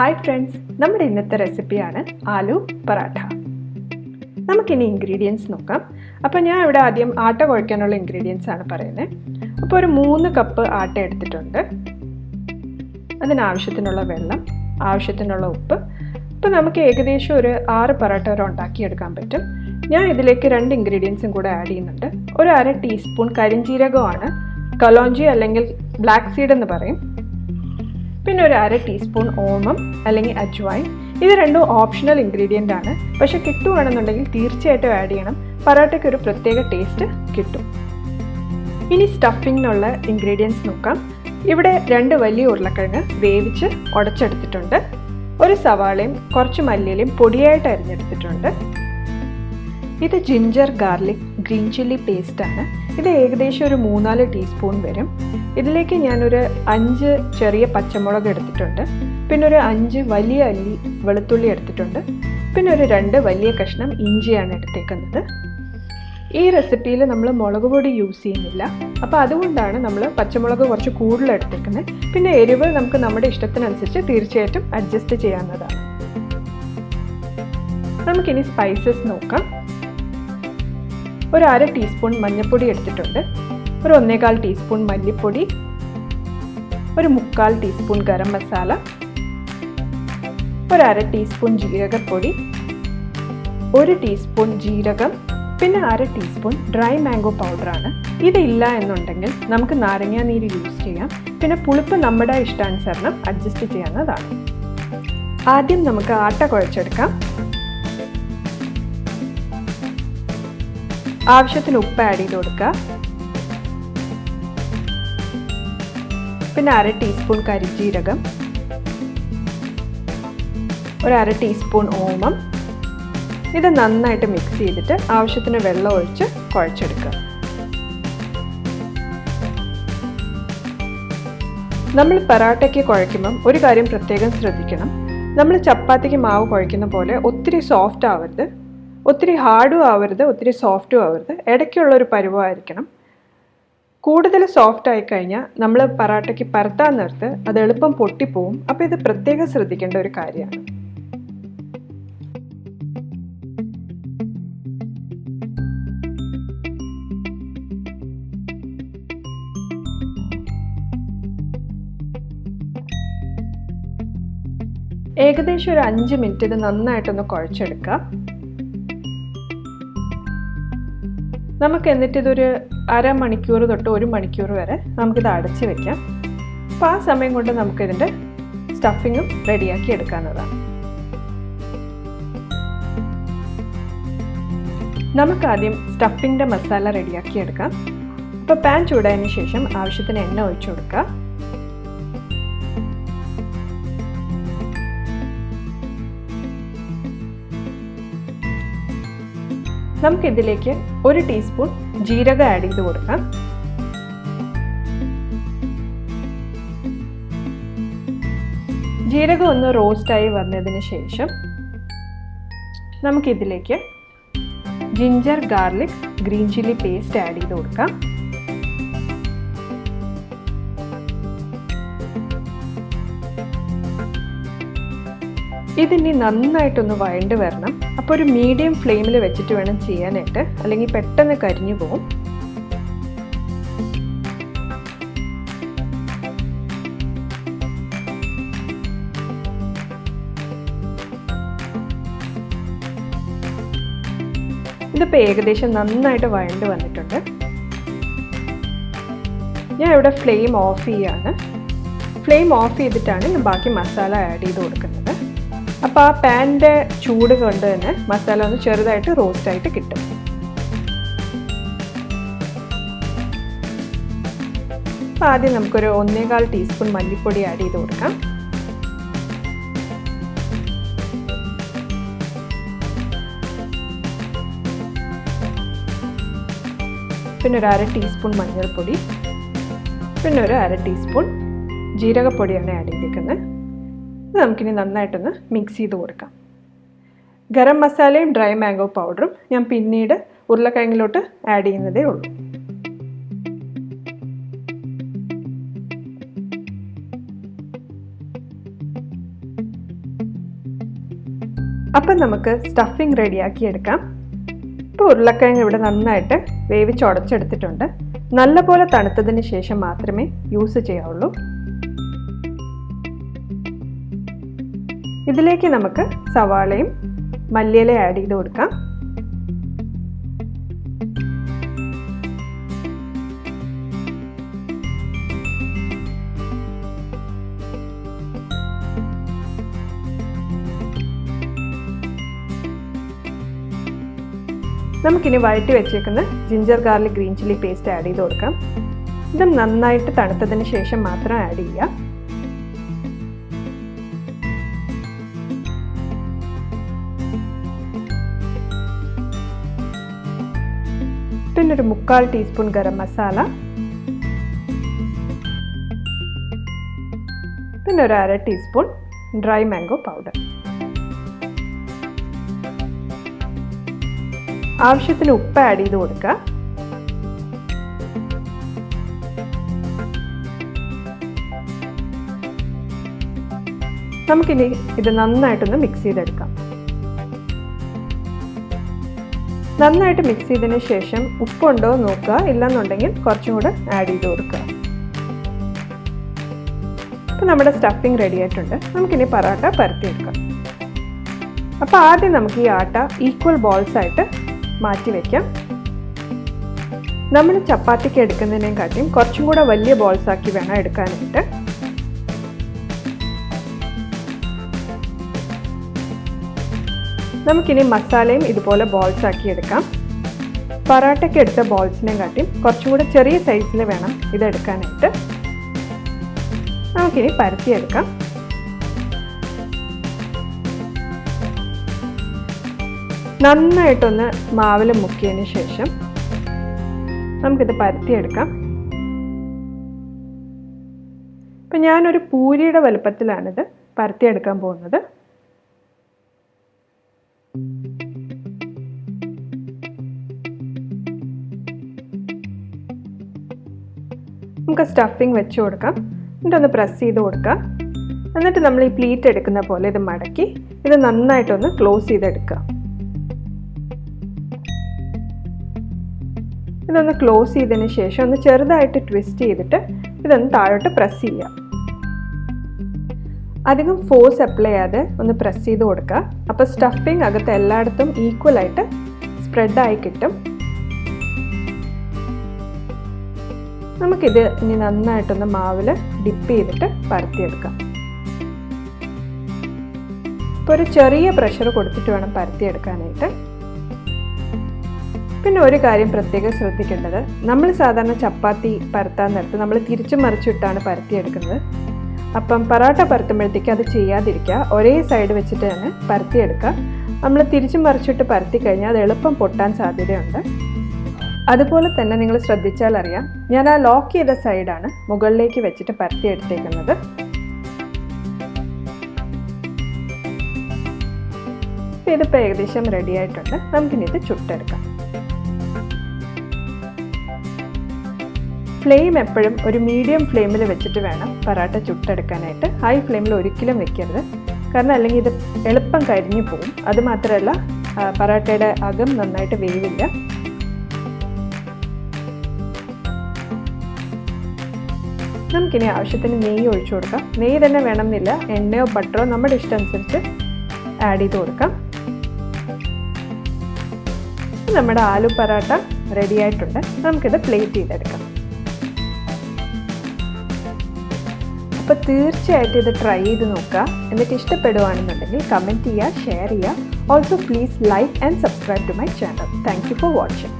Hi friends, നമ്മുടെ ഇന്നത്തെ റെസിപ്പിയാണ് ആലു പറാഠ. നമുക്കിനി ഇൻഗ്രീഡിയൻസ് നോക്കാം. അപ്പോൾ ഞാൻ ഇവിടെ ആദ്യം ആട്ട കുഴയ്ക്കാനുള്ള ഇൻഗ്രീഡിയൻസ് ആണ് പറയുന്നത്. അപ്പോൾ ഒരു 3 കപ്പ് ആട്ട എടുത്തിട്ടുണ്ട്. അതിനാവശ്യത്തിനുള്ള വെള്ളം, ആവശ്യത്തിനുള്ള ഉപ്പ്. അപ്പോൾ നമുക്ക് ഏകദേശം ഒരു 6 പറാഠ വരെ ഉണ്ടാക്കിയെടുക്കാൻ പറ്റും. ഞാൻ ഇതിലേക്ക് 2 ഇൻഗ്രീഡിയൻസും കൂടെ ആഡ് ചെയ്യുന്നുണ്ട്. ഒരു 1/2 ടീസ്പൂൺ കരിഞ്ജീരകമാണ്, കലോഞ്ചി അല്ലെങ്കിൽ ബ്ലാക്ക് സീഡ് എന്ന് പറയും. പിന്നെ ഒരു 1/2 ടീസ്പൂൺ ഓമം അല്ലെങ്കിൽ അജ്വൈൻ. ഇത് രണ്ടും ഓപ്ഷണൽ ഇൻഗ്രീഡിയൻ്റ് ആണ്, പക്ഷെ കിട്ടുവാണെന്നുണ്ടെങ്കിൽ തീർച്ചയായിട്ടും ആഡ് ചെയ്യണം. പറാട്ടയ്ക്ക് ഒരു പ്രത്യേക ടേസ്റ്റ് കിട്ടും. ഇനി സ്റ്റഫിങ്ങിനുള്ള ഇൻഗ്രീഡിയൻസ് നോക്കാം. ഇവിടെ 2 വലിയ ഉരുളക്കിഴങ്ങ് വേവിച്ച് ഉടച്ചെടുത്തിട്ടുണ്ട്. ഒരു സവാളയും കുറച്ച് മല്ലിയിലയും പൊടിയായിട്ട് അരിഞ്ഞെടുത്തിട്ടുണ്ട്. ഇത് ജിഞ്ചർ ഗാർലിക് ഗ്രീൻ ചില്ലി പേസ്റ്റാണ്. ഇത് ഏകദേശം ഒരു 3-4 ടീസ്പൂൺ വരും. ഇതിലേക്ക് ഞാനൊരു 5 ചെറിയ പച്ചമുളക് എടുത്തിട്ടുണ്ട്. പിന്നെ ഒരു 5 വലിയ അല്ലി വെളുത്തുള്ളി എടുത്തിട്ടുണ്ട്. പിന്നെ ഒരു 2 വലിയ കഷ്ണം ഇഞ്ചിയാണ് എടുത്തേക്കുന്നത്. ഈ റെസിപ്പിയിൽ നമ്മൾ മുളക് പൊടി യൂസ് ചെയ്യുന്നില്ല, അപ്പോൾ അതുകൊണ്ടാണ് നമ്മൾ പച്ചമുളക് കുറച്ച് കൂടുതൽ എടുത്തേക്കുന്നത്. പിന്നെ എരിവ് നമുക്ക് നമ്മുടെ ഇഷ്ടത്തിനനുസരിച്ച് തീർച്ചയായിട്ടും അഡ്ജസ്റ്റ് ചെയ്യാവുന്നതാണ്. നമുക്കിനി സ്പൈസസ് നോക്കാം. ഒരു 1/2 ടീസ്പൂൺ മഞ്ഞൾപ്പൊടി എടുത്തിട്ടുണ്ട്. ഒരു 1/4 ടീസ്പൂൺ മല്ലിപ്പൊടി, ഒരു 3/4 ടീസ്പൂൺ ഗരം മസാല, ഒരു 1/2 ടീസ്പൂൺ ജീരകപ്പൊടി, 1 ടീസ്പൂൺ ജീരകം, പിന്നെ 1/2 ടീസ്പൂൺ ഡ്രൈ മാംഗോ പൗഡറാണ്. ഇതില്ല എന്നുണ്ടെങ്കിൽ നമുക്ക് നാരങ്ങാ നീര് യൂസ് ചെയ്യാം. പിന്നെ പുളിപ്പ് നമ്മുടെ ഇഷ്ടാനുസരണം അഡ്ജസ്റ്റ് ചെയ്യാവുന്നതാണ്. ആദ്യം നമുക്ക് ആട്ട കുഴച്ചെടുക്കാം. ആവശ്യത്തിന് ഉപ്പ് ആഡ് ചെയ്ത് കൊടുക്കുക. പിന്നെ 1/2 ടീസ്പൂൺ കരിഞ്ജീരകം, ഒരു 1/2 ടീസ്പൂൺ ഓമം. ഇത് നന്നായിട്ട് മിക്സ് ചെയ്തിട്ട് ആവശ്യത്തിന് വെള്ളം ഒഴിച്ച് കുഴച്ചെടുക്കുക. നമ്മൾ പറാട്ടയ്ക്ക് കുഴയ്ക്കുമ്പം ഒരു കാര്യം പ്രത്യേകം ശ്രദ്ധിക്കണം. നമ്മൾ ചപ്പാത്തിക്ക് മാവ് കുഴയ്ക്കുന്ന പോലെ ഒത്തിരി സോഫ്റ്റ് ആവരുത്, ഒത്തിരി ഹാർഡും ആവരുത്, ഒത്തിരി സോഫ്റ്റും ആവരുത്. ഇടയ്ക്കുള്ളൊരു പരുവമായിരിക്കണം. കൂടുതൽ സോഫ്റ്റ് ആയിക്കഴിഞ്ഞാൽ നമ്മൾ പറാട്ടയ്ക്ക് പരത്താൻ നേരത്ത് അത് എളുപ്പം പൊട്ടിപ്പോവും. അപ്പോൾ ഇത് പ്രത്യേകം ശ്രദ്ധിക്കേണ്ട ഒരു കാര്യമാണ്. ഏകദേശം ഒരു 5 മിനിറ്റ് ഇത് നന്നായിട്ടൊന്ന് കുഴച്ചെടുക്കുക. നമുക്ക് എന്നിട്ട് ഇതൊരു 1/2 മണിക്കൂർ തൊട്ട് 1 മണിക്കൂർ വരെ നമുക്കിത് അടച്ച് വെക്കാം. അപ്പോൾ ആ സമയം കൊണ്ട് നമുക്കിതിൻ്റെ സ്റ്റഫിങ്ങും റെഡിയാക്കി എടുക്കാവുന്നതാണ്. നമുക്കാദ്യം സ്റ്റഫിങ്ങിൻ്റെ മസാല റെഡിയാക്കി എടുക്കാം. അപ്പോൾ പാൻ ചൂടായതിന് ശേഷം ആവശ്യത്തിന് എണ്ണ ഒഴിച്ചു കൊടുക്കുക. നമുക്കിതിലേക്ക് 1 ടീസ്പൂൺ ജീരകം ആഡ് ചെയ്ത് കൊടുക്കാം. ജീരകം ഒന്ന് റോസ്റ്റായി വന്നതിന് ശേഷം നമുക്കിതിലേക്ക് ginger garlic green chilli paste add ചെയ്ത് കൊടുക്കാം. ഇതിനി നന്നായിട്ടൊന്ന് വഴണ്ട് വരണം. അപ്പോൾ ഒരു മീഡിയം ഫ്ലെയിമിൽ വെച്ചിട്ട് വേണം ചെയ്യാനായിട്ട്, അല്ലെങ്കിൽ പെട്ടെന്ന് കരിഞ്ഞു പോകും. ഇതിപ്പോൾ ഏകദേശം നന്നായിട്ട് വഴണ്ട് വന്നിട്ടുണ്ട്. ഞാൻ ഇവിടെ ഫ്ലെയിം ഓഫ് ചെയ്യാണ്. ഫ്ലെയിം ഓഫ് ചെയ്തിട്ടാണ് ഞാൻ ബാക്കി മസാല ആഡ് ചെയ്ത് കൊടുക്കുന്നത്. അപ്പോൾ ആ പാനിൻ്റെ ചൂട് കൊണ്ട് തന്നെ മസാല ഒന്ന് ചെറുതായിട്ട് റോസ്റ്റായിട്ട് കിട്ടും. അപ്പോൾ ആദ്യം നമുക്കൊരു 1/4 ടീസ്പൂൺ മല്ലിപ്പൊടി ആഡ് ചെയ്ത് കൊടുക്കാം. പിന്നെ ഒരു 1/2 ടീസ്പൂൺ മഞ്ഞൾപ്പൊടി, പിന്നെ ഒരു 1/2 ടീസ്പൂൺ ജീരകപ്പൊടിയാണ് ആഡ് ചെയ്തിരിക്കുന്നത്. ഇത് നമുക്കിനി നന്നായിട്ടൊന്ന് മിക്സ് ചെയ്ത് കൊടുക്കാം. ഗരം മസാലയും ഡ്രൈ മാംഗോ പൗഡറും ഞാൻ പിന്നീട് ഉരുളക്കിഴങ്ങിലോട്ട് ആഡ് ചെയ്യുന്നതേ ഉള്ളൂ. അപ്പം നമുക്ക് സ്റ്റഫിങ് റെഡിയാക്കി എടുക്കാം. ഇപ്പോൾ ഉരുളക്കിഴങ്ങ് ഇവിടെ നന്നായിട്ട് വേവിച്ച് ഉടച്ചെടുത്തിട്ടുണ്ട്. നല്ലപോലെ തണുത്തതിന് ശേഷം മാത്രമേ യൂസ് ചെയ്യാവുള്ളൂ. ഇതിലേക്ക് നമുക്ക് സവാളയും മല്ലിയിലയും ആഡ് ചെയ്ത് കൊടുക്കാം. നമുക്കിനി വഴറ്റി വെച്ചേക്കുന്ന ginger garlic green chilli paste add ചെയ്ത് കൊടുക്കാം. ഇത് നന്നായിട്ട് തണുത്തതിന് ശേഷം മാത്രം ആഡ് ചെയ്യുക. പിന്നെ ഒരു 3/4 ടീസ്പൂൺ ഗരം മസാല, പിന്നെ ഒരു 1/2 ടീസ്പൂൺ ഡ്രൈ മാംഗോ പൗഡർ. ആവശ്യത്തിന് ഉപ്പ് ആഡ് ചെയ്ത് കൊടുക്കുക. നമുക്കിനി ഇത് നന്നായിട്ടൊന്ന് മിക്സ് ചെയ്തെടുക്കാം. നന്നായിട്ട് മിക്സ് ചെയ്തതിന് ശേഷം ഉപ്പുണ്ടോ നോക്കുക, ഇല്ലെന്നുണ്ടെങ്കിൽ കുറച്ചും കൂടെ ആഡ് ചെയ്ത് കൊടുക്കുക. അപ്പോൾ നമ്മുടെ സ്റ്റഫിങ് റെഡി ആയിട്ടുണ്ട്. നമുക്കിനി പൊറോട്ട പരത്തിയെടുക്കാം. അപ്പോൾ ആദ്യം നമുക്ക് ഈ ആട്ട ഈക്വൽ ബോൾസ് ആയിട്ട് മാറ്റി വയ്ക്കാം. നമ്മൾ ചപ്പാത്തിക്ക് എടുക്കുന്നതിനെക്കാട്ടിയും കുറച്ചും കൂടെ വലിയ ബോൾസ് ആക്കി വേണം എടുക്കാനായിട്ട്. നമുക്കിനി മസാലയും ഇതുപോലെ ബോൾസ് ആക്കി എടുക്കാം. പൊറോട്ടയ്ക്ക് എടുത്ത ബോൾസിനെ കാട്ടിയും കുറച്ചും കൂടെ ചെറിയ സൈസിൽ വേണം ഇതെടുക്കാനായിട്ട്. നമുക്കിനി പരത്തിയെടുക്കാം. നന്നായിട്ടൊന്ന് മാവിൽ മുക്കിയതിന് ശേഷം നമുക്കിത് പരത്തിയെടുക്കാം. ഇപ്പം ഞാനൊരു പൂരിയുടെ വലുപ്പത്തിലാണിത് പരത്തിയെടുക്കാൻ പോകുന്നത്. നമുക്ക് സ്റ്റഫിങ് വെച്ച് കൊടുക്കാം. എന്നിട്ടൊന്ന് പ്രസ് ചെയ്ത് കൊടുക്കാം. എന്നിട്ട് നമ്മൾ ഈ പ്ലീറ്റ് എടുക്കുന്ന പോലെ ഇത് മടക്കി ഇത് നന്നായിട്ടൊന്ന് ക്ലോസ് ചെയ്തെടുക്കുക. ഇതൊന്ന് ക്ലോസ് ചെയ്തതിന് ശേഷം ഒന്ന് ചെറുതായിട്ട് ട്വിസ്റ്റ് ചെയ്തിട്ട് ഇതൊന്ന് താഴോട്ട് പ്രസ് ചെയ്യുക. അധികം ഫോഴ്സ് അപ്ലൈ ചെയ്യാതെ ഒന്ന് പ്രസ് ചെയ്ത് കൊടുക്കുക. അപ്പോൾ സ്റ്റഫിങ് അകത്ത് എല്ലായിടത്തും ഈക്വലായിട്ട് സ്പ്രെഡായി കിട്ടും. നമുക്കിത് ഇനി നന്നായിട്ടൊന്ന് മാവിൽ ഡിപ്പ് ചെയ്തിട്ട് പരത്തിയെടുക്കാം. ഇപ്പോൾ ഒരു ചെറിയ പ്രഷർ കൊടുത്തിട്ട് വേണം പരത്തിയെടുക്കാനായിട്ട്. പിന്നെ ഒരു കാര്യം പ്രത്യേകം ശ്രദ്ധിക്കേണ്ടത്, നമ്മൾ സാധാരണ ചപ്പാത്തി പരത്താൻ നേരത്ത് നമ്മൾ തിരിച്ചും മറിച്ചിട്ടാണ് പരത്തിയെടുക്കുന്നത്. അപ്പം പൊറോട്ട പരത്തുമ്പോഴത്തേക്ക് അത് ചെയ്യാതിരിക്കുക. ഒരേ സൈഡ് വെച്ചിട്ട് തന്നെ പരത്തിയെടുക്കുക. നമ്മൾ തിരിച്ചും മറിച്ചിട്ട് പരത്തി കഴിഞ്ഞാൽ അത് എളുപ്പം പൊട്ടാൻ സാധ്യതയുണ്ട്. അതുപോലെ തന്നെ നിങ്ങൾ ശ്രദ്ധിച്ചാൽ അറിയാം, ഞാൻ ആ ലോക്ക് ചെയ്ത സൈഡാണ് മുകളിലേക്ക് വെച്ചിട്ട് പരത്തിയെടുത്തേക്കുന്നത്. ഇതിപ്പോൾ ഏകദേശം റെഡി ആയിട്ടുണ്ട്. നമുക്കിനി ഇത് ചുട്ടെടുക്കാം. ഫ്ലെയിം എപ്പോഴും ഒരു മീഡിയം ഫ്ലെയിമിൽ വെച്ചിട്ട് വേണം പൊറോട്ട ചുട്ടെടുക്കാനായിട്ട്. ഹൈ ഫ്ലെയിമിൽ ഒരിക്കലും വെക്കരുത്, കാരണം അല്ലെങ്കിൽ ഇത് എളുപ്പം കരിഞ്ഞു പോകും. അതുമാത്രമല്ല പൊറോട്ടയുടെ അകം നന്നായിട്ട് വേവില്ല. നമുക്കിനി ആവശ്യത്തിന് നെയ്യ് ഒഴിച്ചു കൊടുക്കാം. നെയ്യ് തന്നെ വേണമെന്നില്ല, എണ്ണയോ ബട്ടറോ നമ്മുടെ ഇഷ്ടം അനുസരിച്ച് ആഡ് ചെയ്ത് കൊടുക്കാം. നമ്മുടെ ആലു പൊറോട്ട റെഡി ആയിട്ടുണ്ട്. നമുക്കിത് പ്ലേറ്റ് ചെയ്തെടുക്കാം. അപ്പോൾ തീർച്ചയായിട്ടും ഇത് ട്രൈ ചെയ്ത് നോക്കുക. എന്നിട്ട് ഇഷ്ടപ്പെടുകയാണെന്നുണ്ടെങ്കിൽ കമൻറ്റ് ചെയ്യുക, ഷെയർ ചെയ്യുക. Also please like and subscribe to my channel. Thank you for watching.